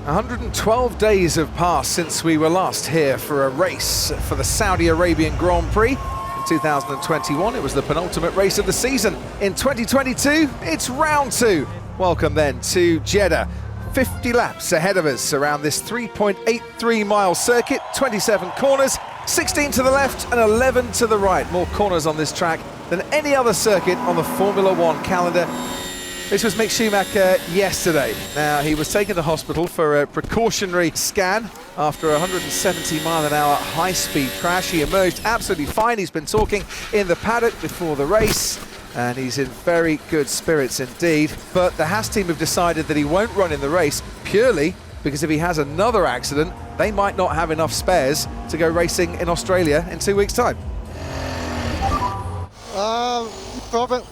112 days have passed since we were last here for a race for the Saudi Arabian Grand Prix. In 2021, it was the penultimate race of the season. In 2022, it's round 2. Welcome then to Jeddah. 50 laps ahead of us around this 3.83 mile circuit, 27 corners, 16 to the left and 11 to the right. More corners on this track than any other circuit on the Formula One calendar. This was Mick Schumacher yesterday. Now, he was taken to hospital for a precautionary scan after a 170-mile-an-hour high-speed crash. He emerged absolutely fine. He's been talking in the paddock before the race, and he's in very good spirits indeed. But the Haas team have decided that he won't run in the race purely because if he has another accident, they might not have enough spares to go racing in Australia in 2 weeks' time. Problem.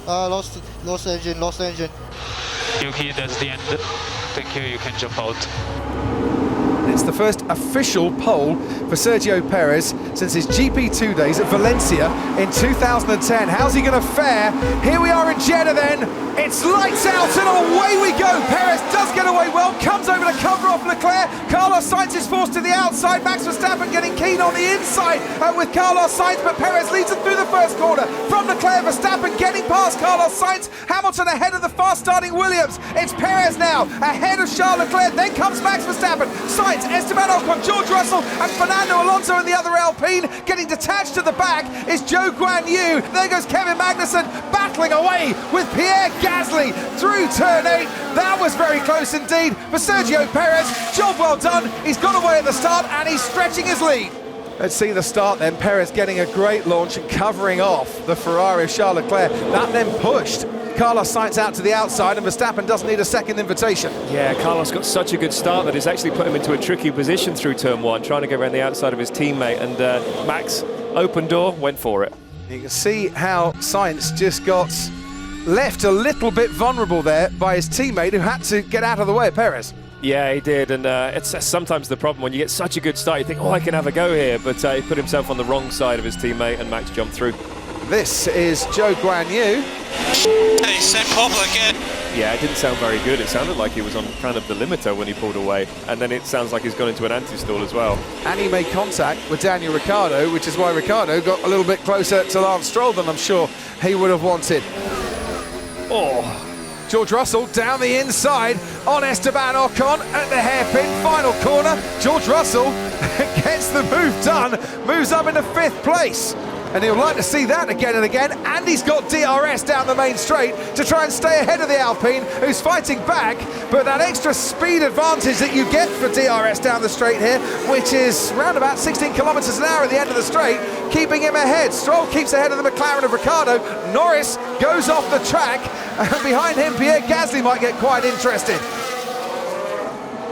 Lost engine. Yuki, that's the end. Thank you, you can jump out. It's the first official pole for Sergio Perez since his GP2 days at Valencia in 2010. How's he going to fare? Here we are in Jeddah then. It's lights out and away we go. Perez does get away well, comes over to cover off Leclerc. Carlos Sainz is forced to the outside. Max Verstappen getting keen on the inside with Carlos Sainz, but Perez leads him through the first corner. From Leclerc, Verstappen getting past Carlos Sainz. Hamilton ahead of the fast-starting Williams. It's Perez now ahead of Charles Leclerc. Then comes Max Verstappen. Sainz, Esteban Ocon, George Russell and Fernando Alonso in the other Alpine. Getting detached to the back is Zhou Guanyu. There goes Kevin Magnussen battling away with Pierre Gasly through turn 8. That was very close indeed for Sergio Perez. Job well done. He's got away at the start and he's stretching his lead. Let's see the start then. Perez getting a great launch and covering off the Ferrari of Charles Leclerc. That then pushed Carlos Sainz out to the outside, and Verstappen doesn't need a second invitation. Yeah, Carlos got such a good start that it's actually put him into a tricky position through turn 1, trying to go around the outside of his teammate, and Max, open door, went for it. You can see how Sainz just got left a little bit vulnerable there by his teammate who had to get out of the way of Perez. Yeah, he did, and it's sometimes the problem when you get such a good start, you think, oh, I can have a go here, but he put himself on the wrong side of his teammate, and Max jumped through. This is Zhou Guanyu. Hey, same problem again. Yeah, it didn't sound very good. It sounded like he was on kind of the limiter when he pulled away, and then it sounds like he's gone into an anti-stall as well. And he made contact with Daniel Ricciardo, which is why Ricciardo got a little bit closer to Lance Stroll than I'm sure he would have wanted. Oh. George Russell down the inside on Esteban Ocon at the hairpin, final corner. George Russell gets the move done, moves up into 5th place. And he'll like to see that again and again. And he's got DRS down the main straight to try and stay ahead of the Alpine, who's fighting back. But that extra speed advantage that you get for DRS down the straight here, which is around about 16 kilometers an hour at the end of the straight, keeping him ahead. Stroll keeps ahead of the McLaren of Ricciardo. Norris goes off the track. And behind him, Pierre Gasly might get quite interested.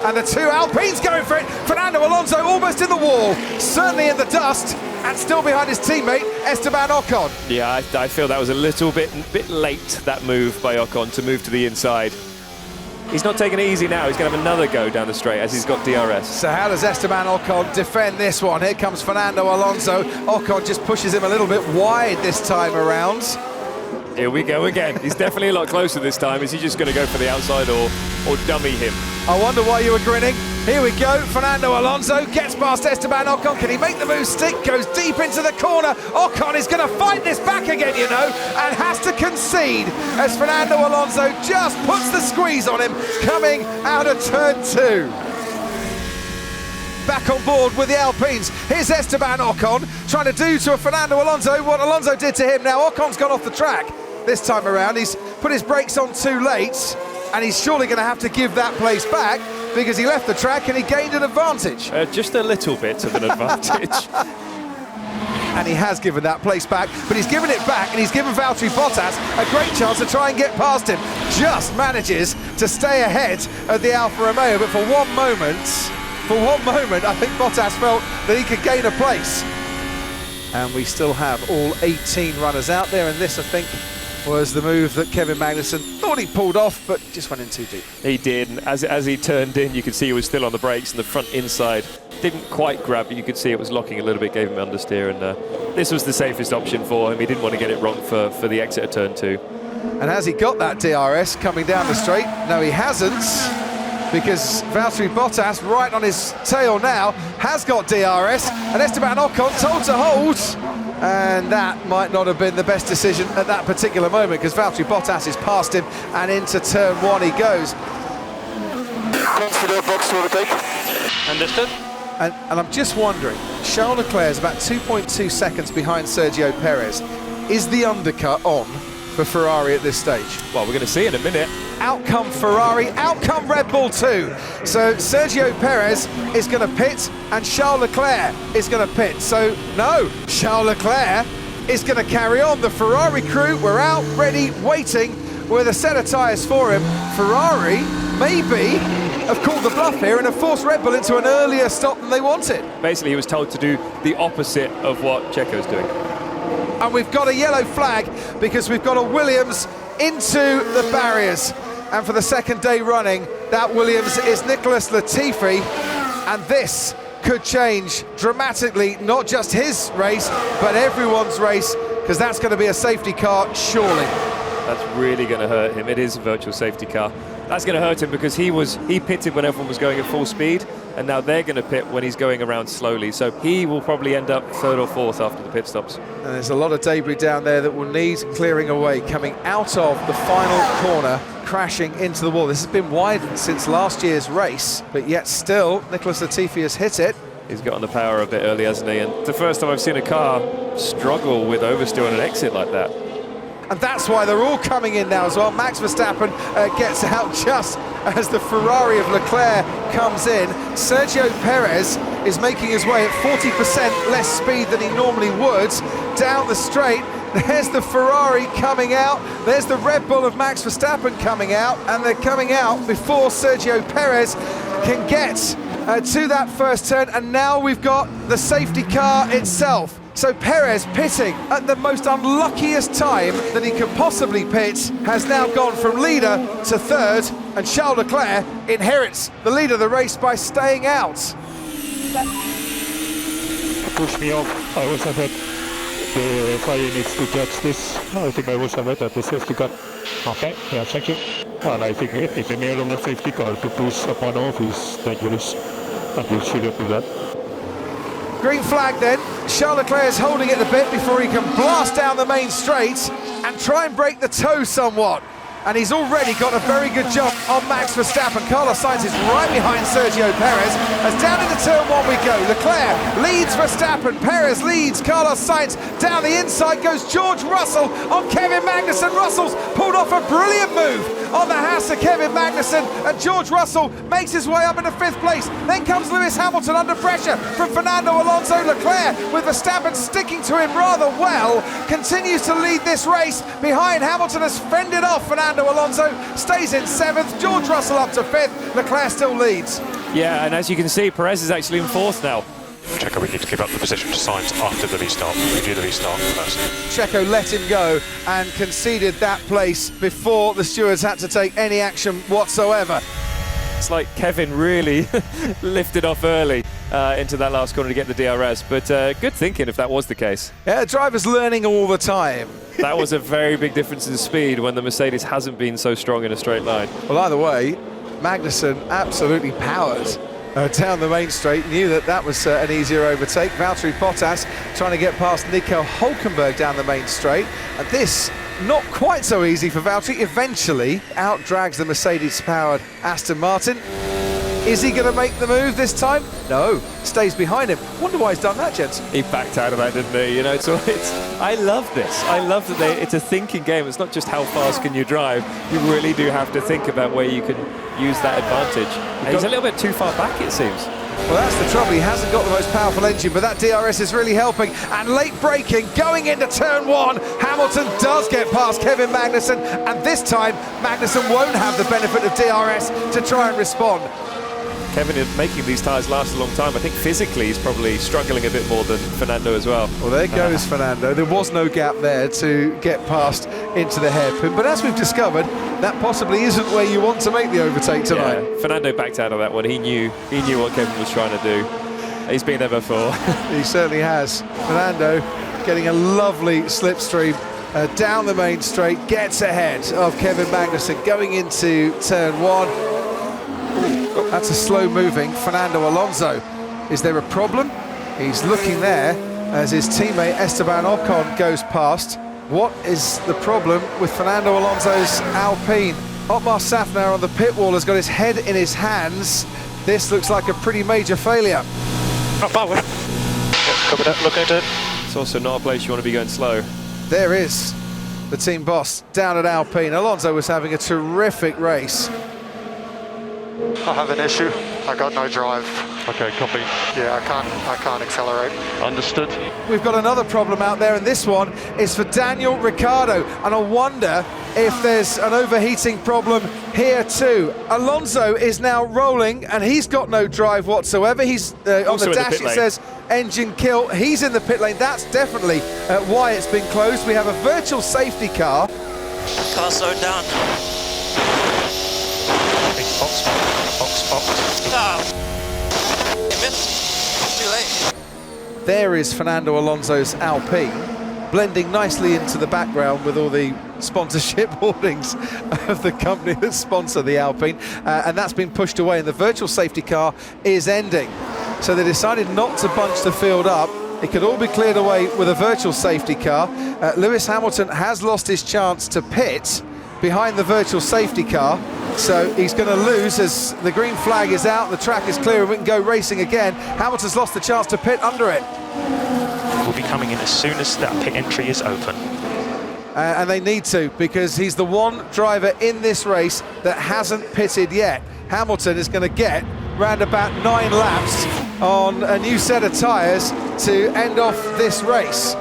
And the two Alpines going for it. Fernando Alonso almost in the wall, certainly in the dust, and still behind his teammate, Esteban Ocon. Yeah, I feel that was a little bit late, that move by Ocon to move to the inside. He's not taking it easy now. He's going to have another go down the straight as he's got DRS. So how does Esteban Ocon defend this one? Here comes Fernando Alonso. Ocon just pushes him a little bit wide this time around. Here we go again. He's definitely a lot closer this time. Is he just going to go for the outside or dummy him? I wonder why you were grinning. Here we go. Fernando Alonso gets past Esteban Ocon. Can he make the move stick? Goes deep into the corner. Ocon is going to fight this back again, you know, and has to concede as Fernando Alonso just puts the squeeze on him coming out of turn 2. Back on board with the Alpines. Here's Esteban Ocon trying to do to Fernando Alonso what Alonso did to him. Now Ocon's gone off the track this time around. He's put his brakes on too late, and he's surely going to have to give that place back because he left the track and he gained an advantage. Just a little bit of an advantage. And he has given that place back, but he's given it back and he's given Valtteri Bottas a great chance to try and get past him. Just manages to stay ahead of the Alfa Romeo, but for one moment, I think Bottas felt that he could gain a place. And we still have all 18 runners out there, and this, I think, was the move that Kevin Magnussen thought he pulled off, but just went in too deep. He did, and as he turned in, you could see he was still on the brakes, and the front inside didn't quite grab, but you could see it was locking a little bit, gave him understeer, and this was the safest option for him. He didn't want to get it wrong for the exit of turn 2. And has he got that DRS coming down the straight? No, he hasn't. because Valtteri Bottas, right on his tail now, has got DRS, and Esteban Ocon told to hold, and that might not have been the best decision at that particular moment, because Valtteri Bottas is past him, and into turn 1 he goes. Consider box overtake. Understood. And I'm just wondering, Charles Leclerc is about 2.2 seconds behind Sergio Perez. Is the undercut on for Ferrari at this stage? Well, we're going to see in a minute. Out come Ferrari, out come Red Bull too. So Sergio Perez is going to pit and Charles Leclerc is going to pit. So no, Charles Leclerc is going to carry on. The Ferrari crew were out, ready, waiting with a set of tyres for him. Ferrari maybe have called the bluff here and have forced Red Bull into an earlier stop than they wanted. Basically, he was told to do the opposite of what Checo's doing. And we've got a yellow flag because we've got a Williams into the barriers. And for the second day running, that Williams is Nicholas Latifi. And this could change dramatically, not just his race, but everyone's race, because that's going to be a safety car, surely. That's really going to hurt him. It is a virtual safety car. That's going to hurt him because he pitted when everyone was going at full speed, and now they're going to pit when he's going around slowly. So he will probably end up 3rd or 4th after the pit stops. And there's a lot of debris down there that will need clearing away, coming out of the final corner, crashing into the wall. This has been widened since last year's race, but yet still Nicholas Latifi has hit it. He's got on the power a bit early, hasn't he? And the first time I've seen a car struggle with oversteer on an exit like that. And that's why they're all coming in now as well. Max Verstappen gets out just as the Ferrari of Leclerc comes in. Sergio Perez is making his way at 40% less speed than he normally would down the straight. There's the Ferrari coming out. There's the Red Bull of Max Verstappen coming out, and they're coming out before Sergio Perez can get to that first turn. And now we've got the safety car itself. So Perez pitting at the most unluckiest time that he could possibly pit has now gone from leader to 3rd, and Charles Leclerc inherits the lead of the race by staying out. Push me off, I was ahead. The fire needs to judge this. I think I was ahead at the safety car. Okay, yeah, thank you. And I think if the middle of the safety car to push upon off is dangerous, and you shouldn't do that. Green flag then. Charles Leclerc is holding it a bit before he can blast down the main straight and try and break the toe somewhat. And he's already got a very good jump on Max Verstappen. Carlos Sainz is right behind Sergio Perez. As down into turn 1 we go. Leclerc leads Verstappen. Perez leads Carlos Sainz. Down the inside goes George Russell on Kevin Magnussen. Russell's pulled off a brilliant move on the Haas of Kevin Magnussen, and George Russell makes his way up into 5th place. Then comes Lewis Hamilton under pressure from Fernando Alonso. Leclerc, with Verstappen sticking to him rather well, continues to lead this race. Behind, Hamilton has fended off Fernando Alonso, stays in 7th. George Russell up to 5th. Leclerc still leads. Yeah, and as you can see, Perez is actually in 4th now. Checo, we need to give up the position to Sainz after the restart. We do the restart first. Checo let him go and conceded that place before the stewards had to take any action whatsoever. It's like Kevin really lifted off early into that last corner to get the DRS, but good thinking if that was the case. Yeah, driver's learning all the time. That was a very big difference in speed when the Mercedes hasn't been so strong in a straight line. Well, either way, Magnussen absolutely powered down the main straight, knew that was an easier overtake. Valtteri Bottas trying to get past Nico Hülkenberg down the main straight, and this not quite so easy for Valtteri. Eventually out-drags the Mercedes-powered Aston Martin. Is he going to make the move this time? No, stays behind him. Wonder why he's done that, gents. He backed out of that, didn't he? You know, I love this. I love that it's a thinking game. It's not just how fast can you drive. You really do have to think about where you can use that advantage. And he's a little bit too far back, it seems. Well, that's the trouble. He hasn't got the most powerful engine, but that DRS is really helping. And late braking, going into turn 1. Hamilton does get past Kevin Magnussen, and this time Magnussen won't have the benefit of DRS to try and respond. Kevin is making these tyres last a long time. I think physically he's probably struggling a bit more than Fernando as well. Well, there goes Fernando. There was no gap there to get past into the hairpin, but as we've discovered, that possibly isn't where you want to make the overtake tonight. Yeah, Fernando backed out of that one. He knew what Kevin was trying to do. He's been there before. He certainly has. Fernando getting a lovely slipstream down the main straight, gets ahead of Kevin Magnussen going into turn 1. That's a slow-moving Fernando Alonso. Is there a problem? He's looking there as his teammate Esteban Ocon goes past. What is the problem with Fernando Alonso's Alpine? Otmar Safnauer on the pit wall has got his head in his hands. This looks like a pretty major failure. Not bad one. Covered up, look at it. It's also not a place you want to be going slow. There is the team boss down at Alpine. Alonso was having a terrific race. I have an issue. I got no drive. Okay, copy. Yeah, I can't accelerate. Understood. We've got another problem out there, and this one is for Daniel Ricciardo, and I wonder if there's an overheating problem here too. Alonso is now rolling, and he's got no drive whatsoever. He's on the dash, it says engine kill. He's in the pit lane. That's definitely why it's been closed. We have a virtual safety car. Car slowed down. Big box. Ah. You missed. Too late. There is Fernando Alonso's Alpine, blending nicely into the background with all the sponsorship hoardings of the company that sponsor the Alpine, and that's been pushed away, and the virtual safety car is ending. So they decided not to bunch the field up. It could all be cleared away with a virtual safety car. Lewis Hamilton has lost his chance to pit behind the virtual safety car, so he's going to lose as the green flag is out, the track is clear, and we can go racing again. Hamilton's lost the chance to pit under it. We'll be coming in as soon as that pit entry is open. And they need to, because he's the one driver in this race that hasn't pitted yet. Hamilton is going to get round about 9 laps on a new set of tyres to end off this race.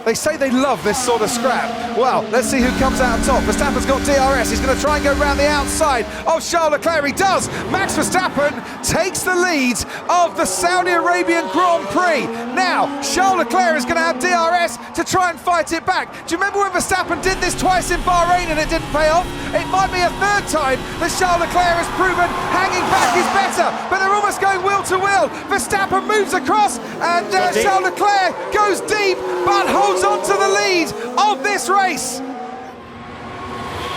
They say they love this sort of scrap. Well, let's see who comes out on top. Verstappen's got DRS. He's going to try and go around the outside of Charles Leclerc. He does. Max Verstappen takes the lead of the Saudi Arabian Grand Prix. Now, Charles Leclerc is going to have DRS to try and fight it back. Do you remember when Verstappen did this twice in Bahrain and it didn't pay off? It might be a third time that Charles Leclerc has proven hanging back is better, but they're almost going wheel to wheel. Verstappen moves across and Charles Leclerc goes deep, but holds on to the lead of this race.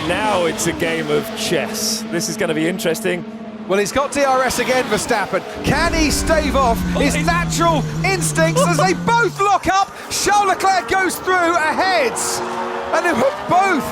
Now it's a game of chess. This is going to be interesting. Well, he's got DRS again, Verstappen. Can he stave off his natural instincts as they both lock up? Charles Leclerc goes through ahead, and they were both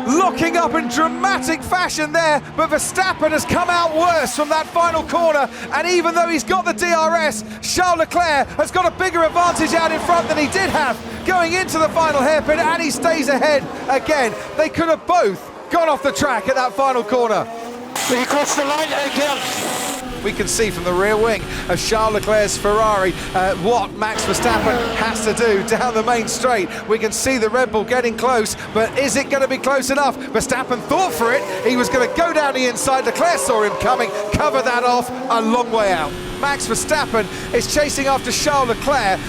locking up in dramatic fashion there, but Verstappen has come out worse from that final corner, and even though he's got the DRS, Charles Leclerc has got a bigger advantage out in front than he did have going into the final hairpin, and he stays ahead again. They could have both gone off the track at that final corner. He crossed the line again. We can see from the rear wing of Charles Leclerc's Ferrari what Max Verstappen has to do down the main straight. We can see the Red Bull getting close, but is it going to be close enough? Verstappen thought for it. He was going to go down the inside. Leclerc saw him coming, cover that off a long way out. Max Verstappen is chasing after Charles Leclerc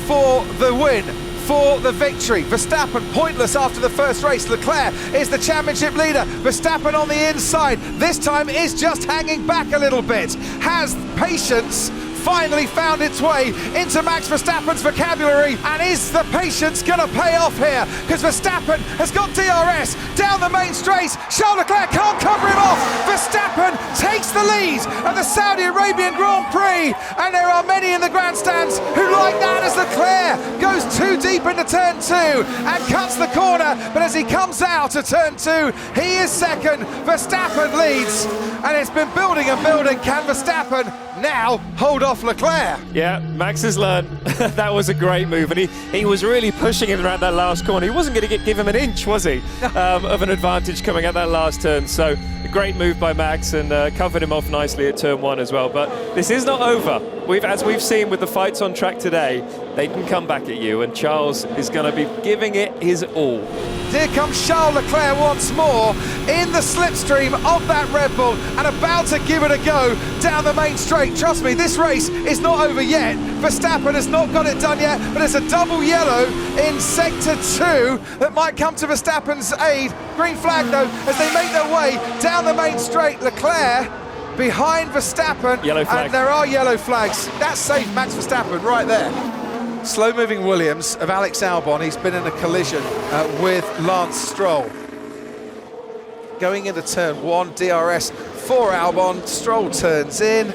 for the win, for the victory. Verstappen pointless after the first race. Leclerc is the championship leader. Verstappen on the inside. This time is just hanging back a little bit. Has patience finally found its way into Max Verstappen's vocabulary, and is the patience going to pay off here? Because Verstappen has got DRS down the main straight. Charles Leclerc can't cover him off. Verstappen takes the lead of the Saudi Arabian Grand Prix, and there are many in the grandstands who like that as Leclerc goes too deep into turn 2 and cuts the corner, but as he comes out of turn 2, he is second. Verstappen leads, and it's been building and building. Can Verstappen now hold off Leclerc? Yeah, Max has learned. That was a great move, and he was really pushing him around that last corner. He wasn't going to give him an inch, was he, of an advantage coming at that last turn. So a great move by Max, and covered him off nicely at turn 1 as well. But this is not over. As we've seen with the fights on track today, they can come back at you, and Charles is going to be giving it his all. Here comes Charles Leclerc once more in the slipstream of that Red Bull and about to give it a go down the main straight. Trust me, this race is not over yet. Verstappen has not got it done yet, but there's a double yellow in sector 2 that might come to Verstappen's aid. Green flag though as they make their way down the main straight. Leclerc behind Verstappen, yellow flag. And there are yellow flags. That saved Max Verstappen right there. Slow-moving Williams of Alex Albon. He's been in a collision with Lance Stroll. Going into turn 1, DRS for Albon. Stroll turns in.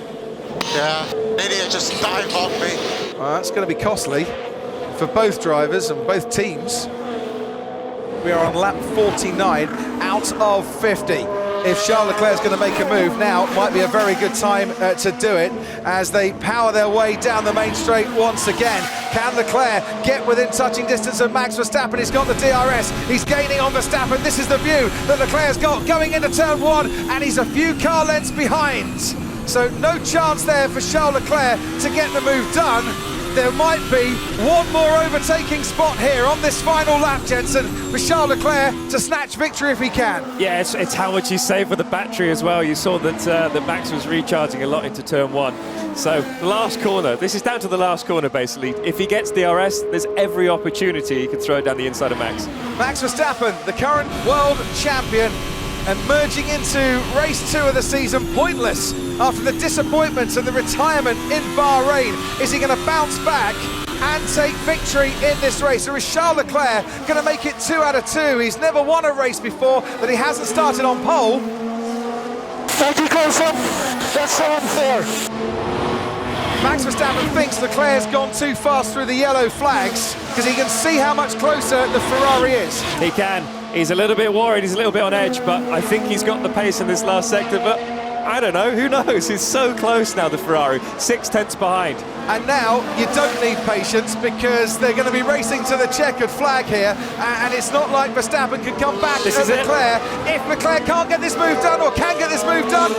Yeah, idiot just dive on me. Well, that's going to be costly for both drivers and both teams. We are on lap 49 out of 50. If Charles Leclerc is going to make a move now, it might be a very good time to do it as they power their way down the main straight once again. Can Leclerc get within touching distance of Max Verstappen? He's got the DRS, he's gaining on Verstappen. This is the view that Leclerc's got going into turn one, and he's a few car lengths behind. So no chance there for Charles Leclerc to get the move done. There might be one more overtaking spot here on this final lap, Jensen, for Charles Leclerc to snatch victory if he can. Yeah, it's how much he saved with the battery as well. You saw that Max was recharging a lot into turn one. So the last corner, this is down to the last corner basically. If he gets DRS, there's every opportunity he could throw it down the inside of Max. Max Verstappen, the current world champion, and merging into race 2 of the season pointless after the disappointments and the retirement in Bahrain. Is he going to bounce back and take victory in this race, or is Charles Leclerc going to make it 2 out of 2? He's never won a race before that he hasn't started on pole. 30 goes up, that's so unfair. Max Verstappen thinks Leclerc's gone too fast through the yellow flags because he can see how much closer the Ferrari is. He can. He's a little bit worried, he's a little bit on edge, but I think he's got the pace in this last sector, but I don't know, who knows? He's so close now, the Ferrari, 6/10 behind. And now you don't need patience because they're going to be racing to the checkered flag here, and it's not like Verstappen can come back to Leclerc. If Leclerc can't get this move done, or can get this move done,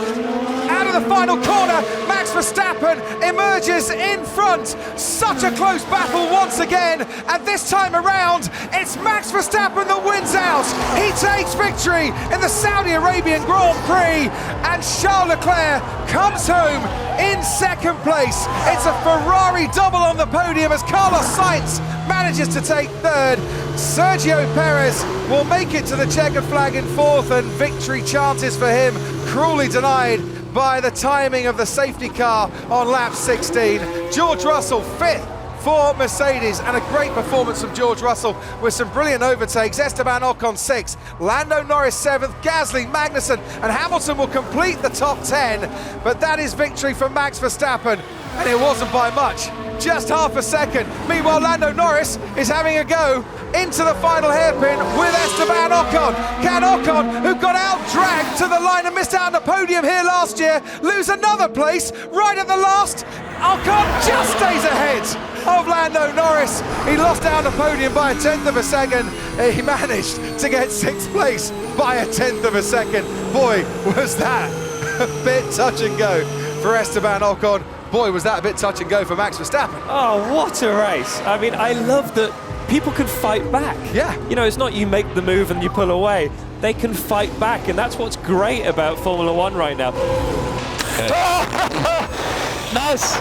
out of the final corner, Max Verstappen emerges in front. Such a close battle once again, and this time around, it's Max Verstappen that wins out. He takes victory in the Saudi Arabian Grand Prix, and Charles Leclerc comes home in second place. It's a Ferrari double on the podium as Carlos Sainz manages to take third. Sergio Perez will make it to the checkered flag in fourth, and victory chances for him cruelly denied by the timing of the safety car on lap 16. George Russell fifth for Mercedes, and a great performance from George Russell with some brilliant overtakes. Esteban Ocon 6th, Lando Norris 7th, Gasly, Magnussen and Hamilton will complete the top 10, but that is victory for Max Verstappen, and it wasn't by much, just half a second. Meanwhile, Lando Norris is having a go into the final hairpin with Esteban Ocon. Can Ocon, who got out-dragged to the line and missed out on the podium here last year, lose another place right at the last? Ocon just stays ahead of Lando Norris. He lost out on the podium by 1/10 of a second. He managed to get 6th place by 1/10 of a second. Boy, was that a bit touch and go for Esteban Ocon. Boy, was that a bit touch and go for Max Verstappen. Oh, what a race. I mean, I love that people can fight back. Yeah. You know, it's not you make the move and you pull away. They can fight back, and that's what's great about Formula One right now. Nice.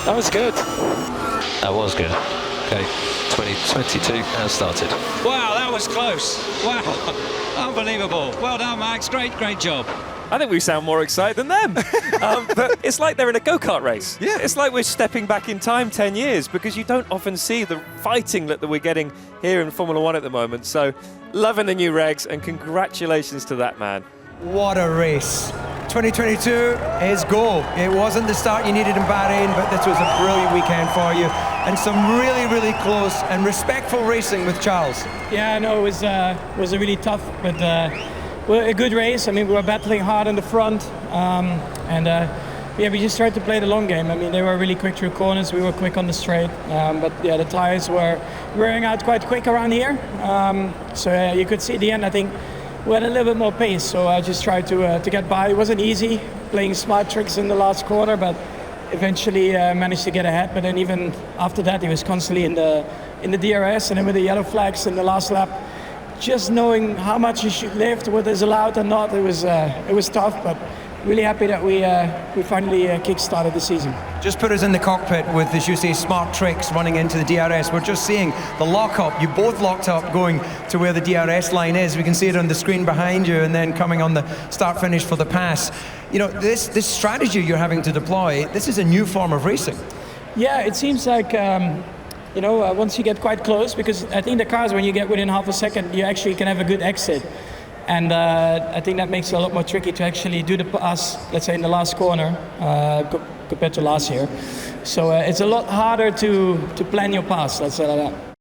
That was good. That was good. Okay, 2022 has started. Wow, that was close. Wow, unbelievable. Well done, Max. Great job. I think we sound more excited than them. But it's like they're in a go-kart race. Yeah. It's like we're stepping back in time 10 years, because you don't often see the fighting that we're getting here in Formula One at the moment. So, loving the new regs, and congratulations to that man. What a race. 2022 is go. It wasn't the start you needed in Bahrain, but this was a brilliant weekend for you, and some really close and respectful racing with Charles. Yeah, no, it was a really tough, but a good race. I mean, we were battling hard in the front, yeah, we just tried to play the long game. I mean, they were really quick through corners, we were quick on the straight, but yeah, the tires were wearing out quite quick around here. So you could see at the end, I think, we had a little bit more pace, so I just tried to get by. It wasn't easy, playing smart tricks in the last quarter, but eventually managed to get ahead. But then even after that, he was constantly in the DRS, and then with the yellow flags in the last lap, just knowing how much you should lift, what is allowed and not, it was tough, but really happy that we finally kick-started the season. Just put us in the cockpit with, as you say, smart tricks running into the DRS. We're just seeing the lock-up. You both locked up going to where the DRS line is. We can see it on the screen behind you, and then coming on the start-finish for the pass. You know, this strategy you're having to deploy, this is a new form of racing. Yeah, it seems like, once you get quite close, because I think the cars, when you get within half a second, you actually can have a good exit. And I think that makes it a lot more tricky to actually do the pass, let's say in the last corner, compared to last year. So it's a lot harder to plan your pass, let's say like that.